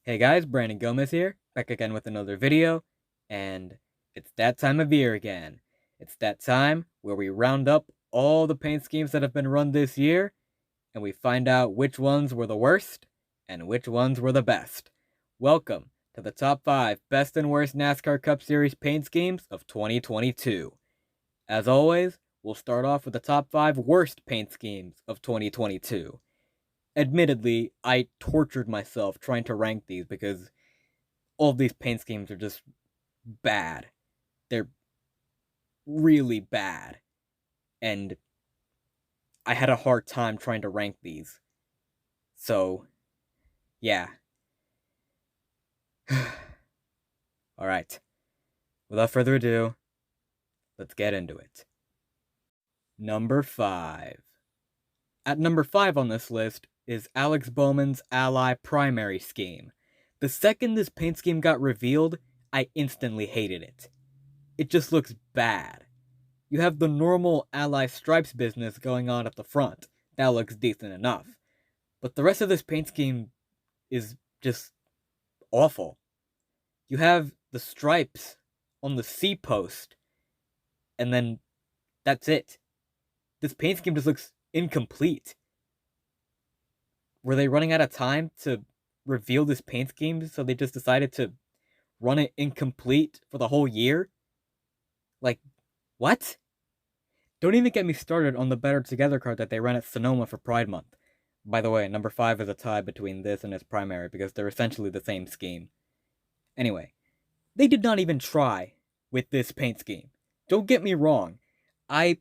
Hey guys, Brandon Gomez here, back again with another video, and it's that time of year again. It's that time where we round up all the paint schemes that have been run this year, and we find out which ones were the worst, and which ones were the best. Welcome to the top 5 best and worst NASCAR Cup Series paint schemes of 2022. As always, we'll start off with the top 5 worst paint schemes of 2022. Admittedly, I tortured myself trying to rank these because all of these paint schemes are just bad. They're really bad. And I had a hard time trying to rank these. So, yeah. Alright. Without further ado, let's get into it. Number 5. At number 5 on this list is Alex Bowman's Ally Primary Scheme. The second this paint scheme got revealed, I instantly hated it. It just looks bad. You have the normal Ally stripes business going on at the front. That looks decent enough. But the rest of this paint scheme is just awful. You have the stripes on the C post, and then that's it. This paint scheme just looks incomplete. Were they running out of time to reveal this paint scheme, so they just decided to run it incomplete for the whole year? Like, what? Don't even get me started on the Better Together card that they ran at Sonoma for Pride Month. By the way, number 5 is a tie between this and its primary because they're essentially the same scheme. Anyway, they did not even try with this paint scheme. Don't get me wrong, I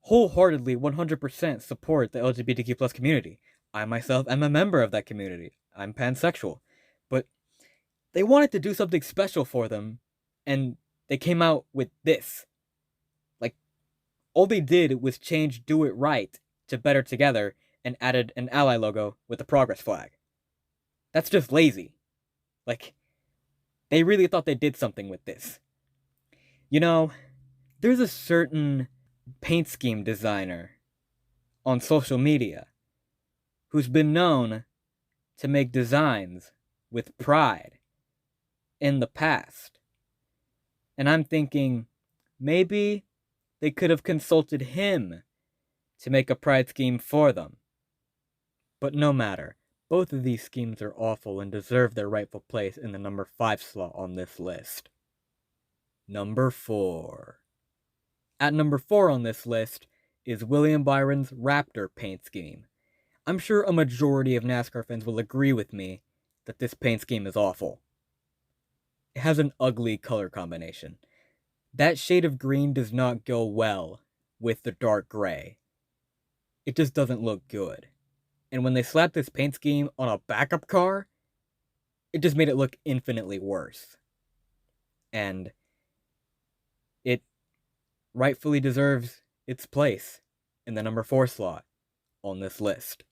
wholeheartedly 100% support the LGBTQ plus community. I myself am a member of that community. I'm pansexual. But they wanted to do something special for them, and they came out with this. Like, all they did was change Do It Right to Better Together and added an ally logo with the progress flag. That's just lazy. Like, they really thought they did something with this. You know, there's a certain paint scheme designer on social media who's been known to make designs with pride in the past. And I'm thinking, maybe they could have consulted him to make a pride scheme for them. But no matter, both of these schemes are awful and deserve their rightful place in the number 5 slot on this list. Number 4. At number 4 on this list is William Byron's Raptor paint scheme. I'm sure a majority of NASCAR fans will agree with me that this paint scheme is awful. It has an ugly color combination. That shade of green does not go well with the dark gray. It just doesn't look good. And when they slapped this paint scheme on a backup car, it just made it look infinitely worse. And it rightfully deserves its place in the number 4 slot on this list.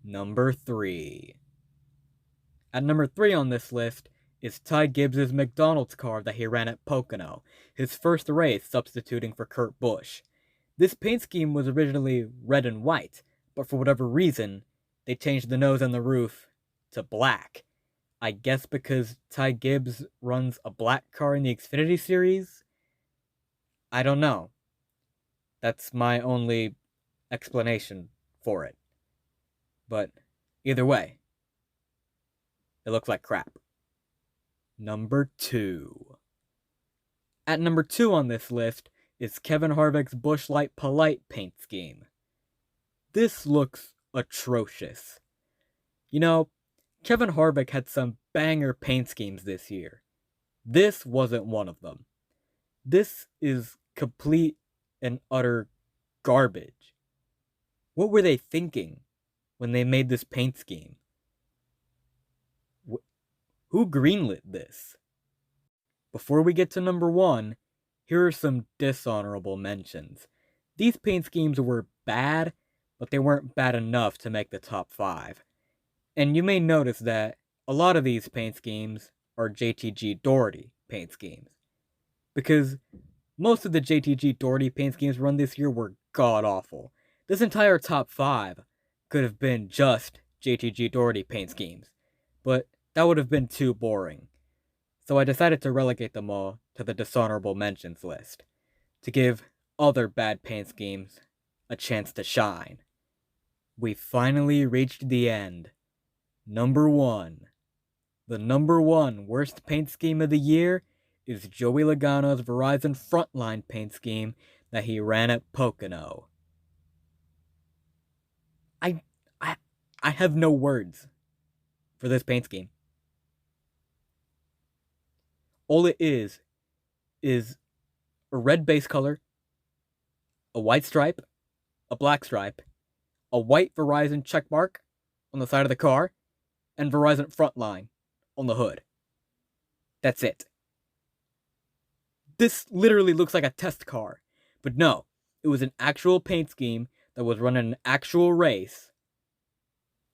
Number 3. At number 3 on this list is Ty Gibbs' McDonald's car that he ran at Pocono, his first race substituting for Kurt Busch. This paint scheme was originally red and white, but for whatever reason, they changed the nose and the roof to black. I guess because Ty Gibbs runs a black car in the Xfinity Series? I don't know. That's my only explanation for it. But either way, it looks like crap. Number 2. At number 2 on this list is Kevin Harvick's Busch Light Polite paint scheme. This looks atrocious. You know, Kevin Harvick had some banger paint schemes this year. This wasn't one of them. This is complete and utter garbage. What were they thinking when they made this paint scheme? Who greenlit this? Before we get to number 1, here are some dishonorable mentions. These paint schemes were bad, but they weren't bad enough to make the top 5. And you may notice that a lot of these paint schemes are JTG Doherty paint schemes. Because most of the JTG Doherty paint schemes run this year were god-awful. This entire top 5 could have been just JTG Doherty paint schemes. but that would have been too boring. So I decided to relegate them all to the dishonorable mentions list, to give other bad paint schemes a chance to shine. We finally reached the end. Number 1. The number 1 worst paint scheme of the year is Joey Logano's Verizon Frontline paint scheme that he ran at Pocono. I I I have no words for this paint scheme. All it is a red base color, a white stripe, a black stripe, a white Verizon checkmark on the side of the car, and Verizon Frontline on the hood. That's it. This literally looks like a test car. But no, it was an actual paint scheme that was run in an actual race,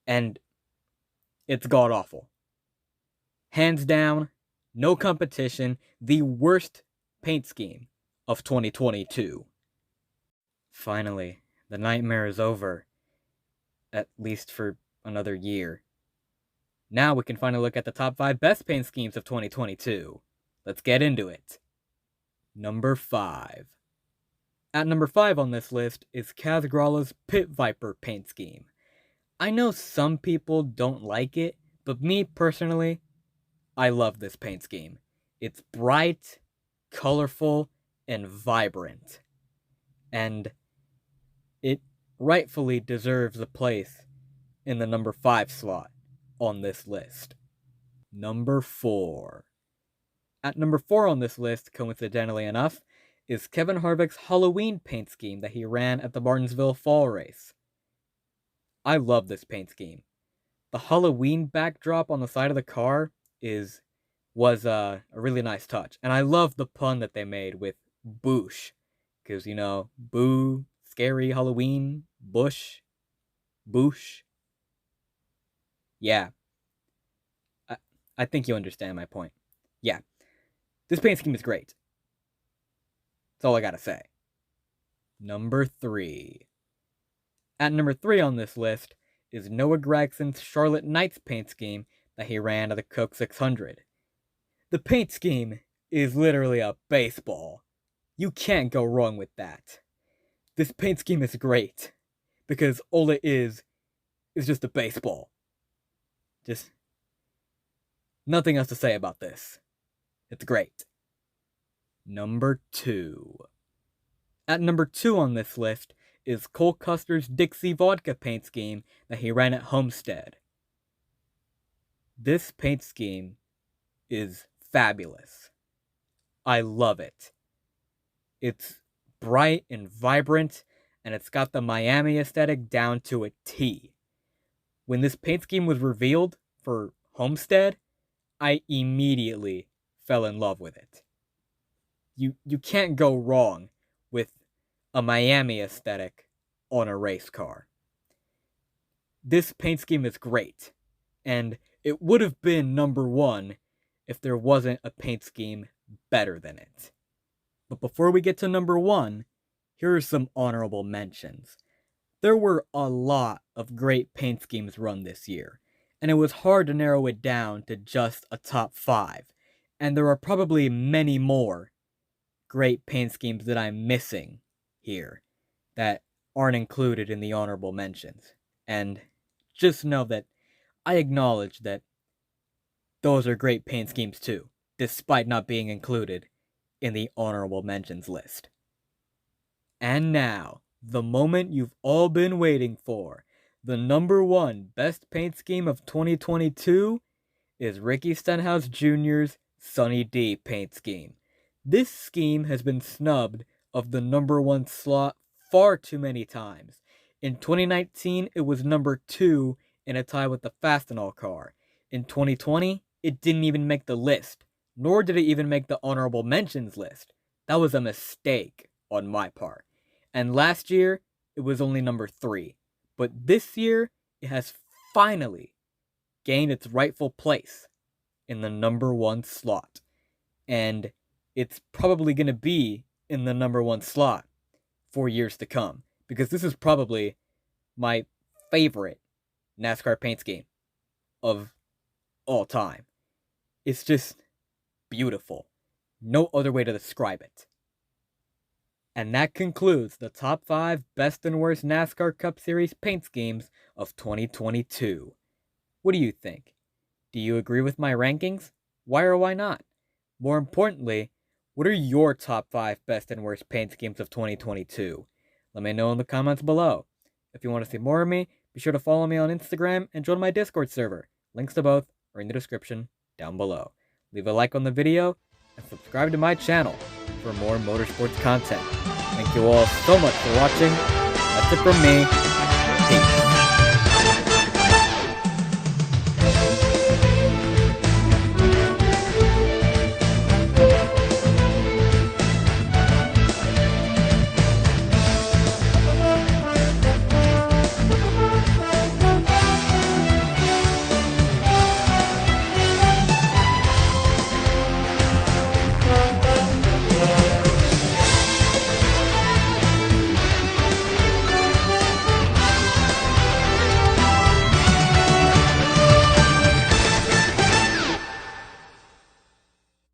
and it's god awful. Hands down, no competition, the worst paint scheme of 2022. Finally, the nightmare is over, at least for another year. Now we can finally look at the top 5 best paint schemes of 2022. Let's get into it. Number 5. At number 5 on this list is Kaz Grala's Pit Viper paint scheme. I know some people don't like it, but me personally, I love this paint scheme. It's bright, colorful, and vibrant. And it rightfully deserves a place in the number 5 slot on this list. Number 4. At number 4 on this list, coincidentally enough, is Kevin Harvick's Halloween paint scheme that he ran at the Martinsville Fall Race. I love this paint scheme. The Halloween backdrop on the side of the car was a really nice touch. And I love the pun that they made with Boosh. Because, you know, boo, scary, Halloween, bush, boosh. Yeah. I think you understand my point. Yeah. This paint scheme is great. That's all I gotta say. Number 3. At number 3 on this list is Noah Gragson's Charlotte Knights paint scheme that he ran at the Coke 600. The paint scheme is literally a baseball. You can't go wrong with that. This paint scheme is great because all it is just a baseball. Just nothing else to say about this. It's great. Number 2. At number 2 on this list is Cole Custer's Dixie Vodka paint scheme that he ran at Homestead. This paint scheme is fabulous. I love it. It's bright and vibrant, and it's got the Miami aesthetic down to a T. When this paint scheme was revealed for Homestead, I immediately fell in love with it. You can't go wrong with a Miami aesthetic on a race car. This paint scheme is great, and it would have been number 1 if there wasn't a paint scheme better than it. But before we get to number 1, here are some honorable mentions. There were a lot of great paint schemes run this year, and it was hard to narrow it down to just a top 5, and there are probably many more great paint schemes that I'm missing here that aren't included in the honorable mentions. And just know that I acknowledge that those are great paint schemes too, despite not being included in the honorable mentions list. And now, the moment you've all been waiting for, the number 1 best paint scheme of 2022 is Ricky Stenhouse Jr.'s Sunny D paint scheme. This scheme has been snubbed of the number 1 slot far too many times. In 2019, it was number 2 in a tie with the Fastenal car. In 2020, it didn't even make the list, nor did it even make the honorable mentions list. That was a mistake on my part. And last year, it was only number 3. But this year, it has finally gained its rightful place in the number 1 slot. And it's probably going to be in the number 1 slot for years to come, because this is probably my favorite NASCAR paint scheme of all time. It's just beautiful. No other way to describe it. And that concludes the top 5 best and worst NASCAR Cup Series paint schemes of 2022. What do you think? Do you agree with my rankings? Why or why not? More importantly, what are your top 5 best and worst paint schemes of 2022? Let me know in the comments below. If you want to see more of me, be sure to follow me on Instagram and join my Discord server. Links to both are in the description down below. Leave a like on the video and subscribe to my channel for more motorsports content. Thank you all so much for watching. That's it from me.